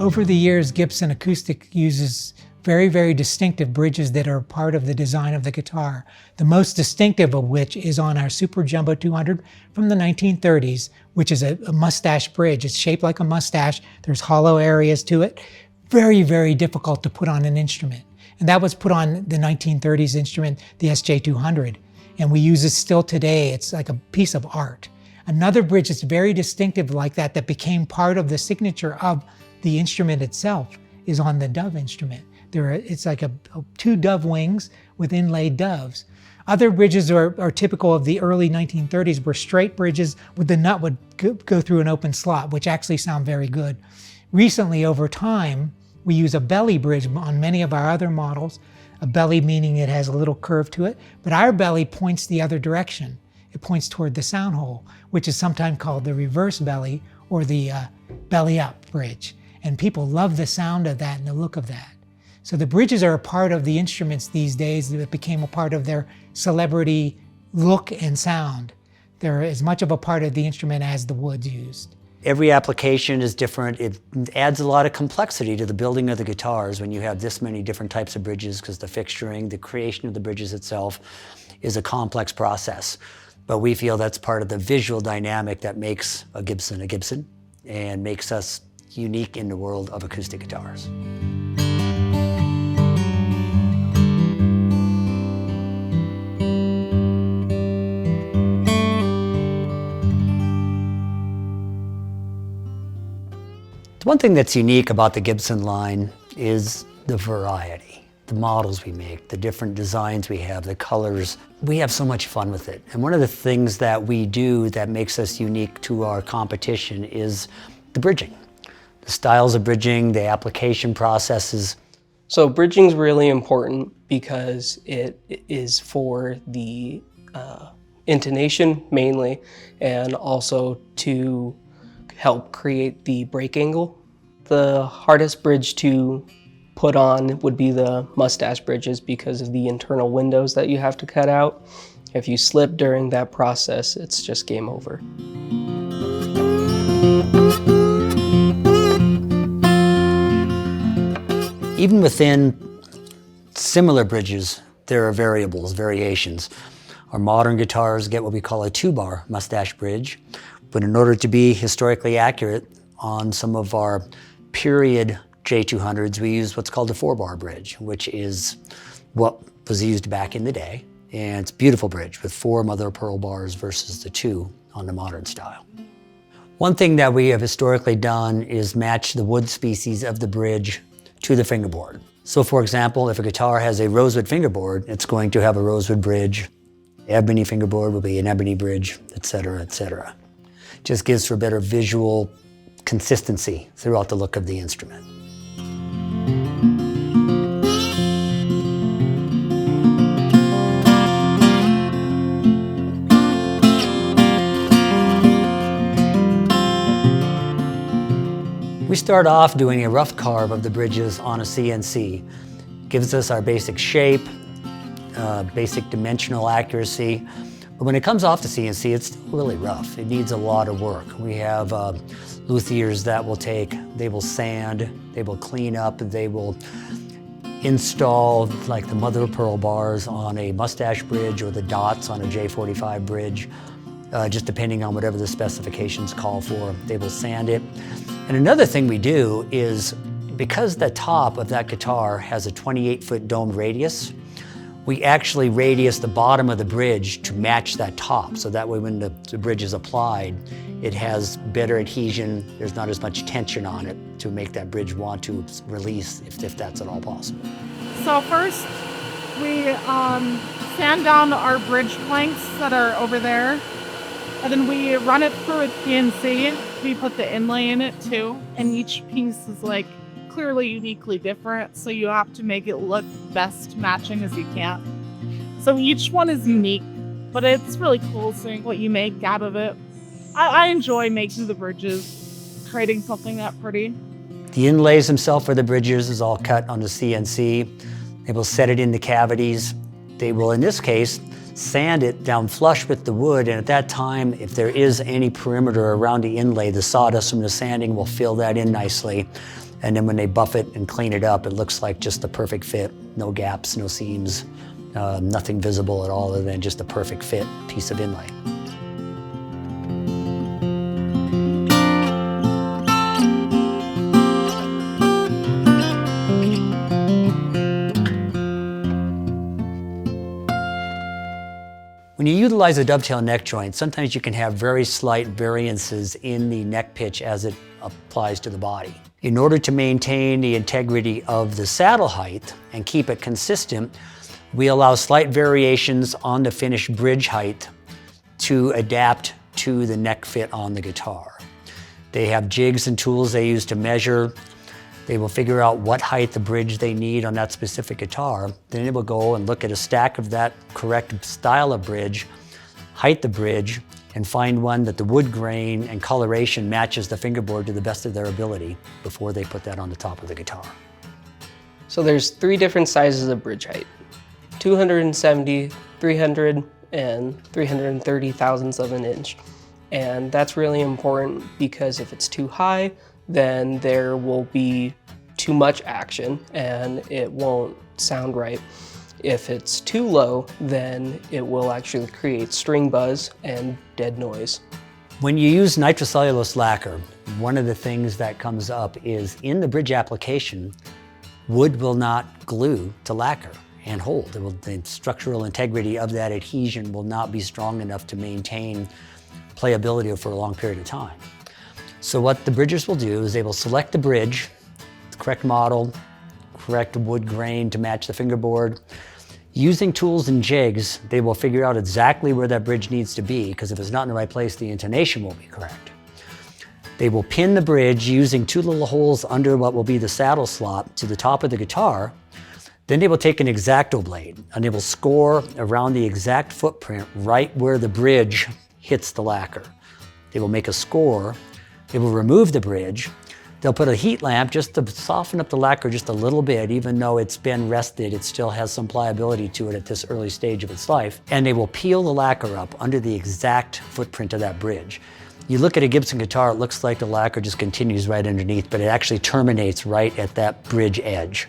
Over the years, Gibson Acoustic uses very distinctive bridges that are part of the design of the guitar. The most distinctive of which is on our Super Jumbo 200 from the 1930s, which is a mustache bridge. It's shaped like a mustache. There's hollow areas to it. Very difficult to put on an instrument. And that was put on the 1930s instrument, the SJ200. And we use it still today. It's like a piece of art. Another bridge that's very distinctive like that, that became part of the signature of the instrument itself, is on the Dove instrument. It's like two dove wings with inlaid doves. Other bridges are typical of the early 1930s, were straight bridges with the nut would go through an open slot, which actually sound very good. Recently, over time, we use a belly bridge on many of our other models. A belly meaning it has a little curve to it, but our belly points the other direction. It points toward the sound hole, which is sometimes called the reverse belly or the belly up bridge. And people love the sound of that and the look of that. So the bridges are a part of the instruments these days that became a part of their celebrity look and sound. They're as much of a part of the instrument as the woods used. Every application is different. It adds a lot of complexity to the building of the guitars when you have this many different types of bridges, because the fixturing, the creation of the bridges itself is a complex process. But we feel that's part of the visual dynamic that makes a Gibson and makes us unique in the world of acoustic guitars. One thing that's unique about the Gibson line is the variety, the models we make, the different designs we have, the colors. We have so much fun with it. And one of the things that we do that makes us unique to our competition is the bridging. The styles of bridging, the application processes. So bridging is really important because it is for the intonation mainly, and also to help create the break angle. The hardest bridge to put on would be the mustache bridges because of the internal windows that you have to cut out. If you slip during that process, it's just game over. Even within similar bridges, there are variations. Our modern guitars get what we call a 2-bar mustache bridge, but in order to be historically accurate on some of our period J200s, we use what's called a 4-bar bridge, which is what was used back in the day. And it's a beautiful bridge with 4 mother of pearl bars versus the 2 on the modern style. One thing that we have historically done is match the wood species of the bridge to the fingerboard. So for example, if a guitar has a rosewood fingerboard, it's going to have a rosewood bridge. Ebony fingerboard will be an ebony bridge, etc., etc. Just gives for better visual consistency throughout the look of the instrument. We start off doing a rough carve of the bridges on a CNC. Gives us our basic shape, basic dimensional accuracy. But when it comes off the CNC, it's still really rough. It needs a lot of work. We have luthiers that they will sand, they will clean up, they will install like the mother of pearl bars on a mustache bridge or the dots on a J45 bridge, just depending on whatever the specifications call for. They will sand it. And another thing we do is, because the top of that guitar has a 28-foot domed radius, we actually radius the bottom of the bridge to match that top, so that way when the bridge is applied, it has better adhesion, there's not as much tension on it to make that bridge want to release if that's at all possible. So first, we sand down our bridge planks that are over there, and then we run it through a CNC. We put the inlay in it too, and each piece is like clearly uniquely different, so you have to make it look best matching as you can. So each one is unique, but it's really cool seeing what you make out of it. I enjoy making the bridges, creating something that pretty. The inlays themselves for the bridges is all cut on the CNC. They will set it in the cavities. They will, in this case, sand it down flush with the wood, and at that time, if there is any perimeter around the inlay, the sawdust from the sanding will fill that in nicely. And then when they buff it and clean it up, it looks like just the perfect fit. No gaps, no seams, nothing visible at all other than just a perfect fit piece of inlay. When you utilize a dovetail neck joint, sometimes you can have very slight variances in the neck pitch as it applies to the body. In order to maintain the integrity of the saddle height and keep it consistent, we allow slight variations on the finished bridge height to adapt to the neck fit on the guitar. They have jigs and tools they use to measure. They will figure out what height the bridge they need on that specific guitar. Then they will go and look at a stack of that correct style of bridge, height the bridge, and find one that the wood grain and coloration matches the fingerboard to the best of their ability before they put that on the top of the guitar. So there's 3 different sizes of bridge height: 270, 300, and 330 thousandths of an inch. And that's really important because if it's too high, then there will be too much action and it won't sound right. If it's too low, then it will actually create string buzz and dead noise. When you use nitrocellulose lacquer, one of the things that comes up is in the bridge application, wood will not glue to lacquer and hold. The structural integrity of that adhesion will not be strong enough to maintain playability for a long period of time. So what the bridgers will do is they will select the bridge, the correct model, correct wood grain to match the fingerboard. Using tools and jigs, they will figure out exactly where that bridge needs to be, because if it's not in the right place, the intonation won't be correct. They will pin the bridge using 2 little holes under what will be the saddle slot to the top of the guitar. Then they will take an X-Acto blade and they will score around the exact footprint right where the bridge hits the lacquer. They will make a score. They will remove the bridge. They'll put a heat lamp just to soften up the lacquer just a little bit. Even though it's been rested, it still has some pliability to it at this early stage of its life. And they will peel the lacquer up under the exact footprint of that bridge. You look at a Gibson guitar, it looks like the lacquer just continues right underneath, but it actually terminates right at that bridge edge.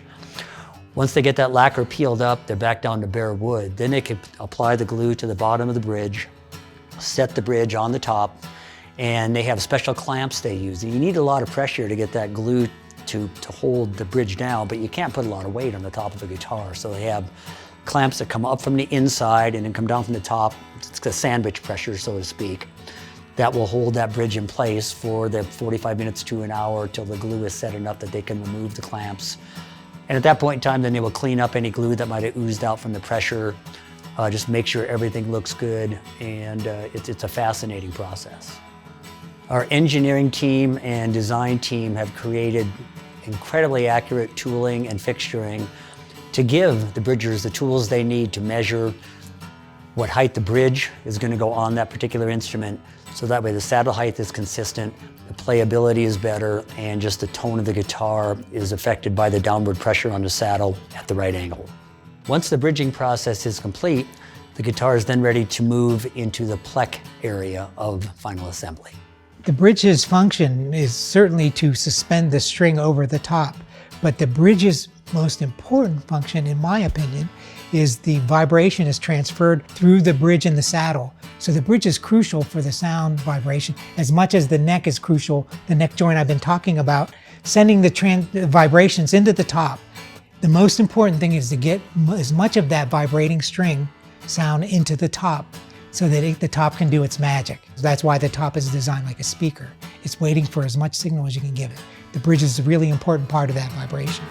Once they get that lacquer peeled up, they're back down to bare wood. Then they can apply the glue to the bottom of the bridge, set the bridge on the top, and they have special clamps they use. And you need a lot of pressure to get that glue to hold the bridge down, but you can't put a lot of weight on the top of a guitar. So they have clamps that come up from the inside and then come down from the top. It's a sandwich pressure, so to speak. That will hold that bridge in place for the 45 minutes to an hour till the glue is set enough that they can remove the clamps. And at that point in time, then they will clean up any glue that might have oozed out from the pressure, just make sure everything looks good, and it's a fascinating process. Our engineering team and design team have created incredibly accurate tooling and fixturing to give the bridgers the tools they need to measure what height the bridge is going to go on that particular instrument, so that way the saddle height is consistent, the playability is better, and just the tone of the guitar is affected by the downward pressure on the saddle at the right angle. Once the bridging process is complete, the guitar is then ready to move into the plec area of final assembly. The bridge's function is certainly to suspend the string over the top, but the bridge's most important function, in my opinion, is the vibration is transferred through the bridge and the saddle. So the bridge is crucial for the sound vibration as much as the neck is crucial, the neck joint I've been talking about, sending the vibrations into the top. The most important thing is to get as much of that vibrating string sound into the top so that the top can do its magic. That's why the top is designed like a speaker. It's waiting for as much signal as you can give it. The bridge is a really important part of that vibration.